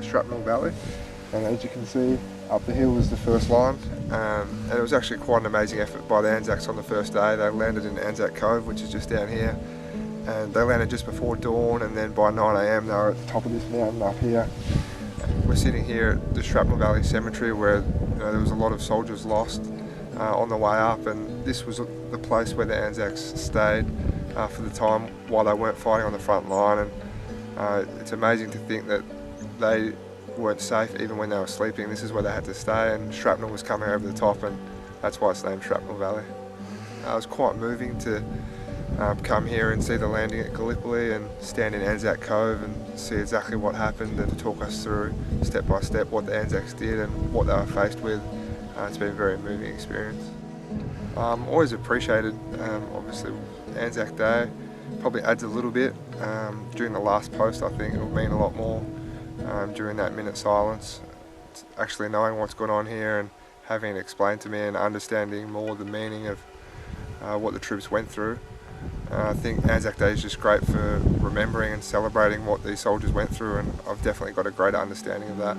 Shrapnel Valley, and as you can see up the hill was the first line, and it was actually quite an amazing effort by the Anzacs on the first day. They landed in Anzac Cove, which is just down here, and they landed just before dawn, and then by 9 AM they were at the top of this mountain up here. We're sitting here at the Shrapnel Valley Cemetery where there was a lot of soldiers lost on the way up, and this was the place where the Anzacs stayed for the time while they weren't fighting on the front line. And it's amazing to think that they weren't safe even when they were sleeping. This is where they had to stay, and shrapnel was coming over the top, and that's why it's named Shrapnel Valley. It was quite moving to come here and see the landing at Gallipoli and stand in Anzac Cove and see exactly what happened, and to talk us through step by step what the Anzacs did and what they were faced with. It's been a very moving experience. Always appreciated, obviously Anzac Day probably adds a little bit. During the last post I think it will mean a lot more during that minute silence. It's actually knowing what's going on here and having it explained to me and understanding more the meaning of what the troops went through. I think Anzac Day is just great for remembering and celebrating what these soldiers went through, and I've definitely got a greater understanding of that.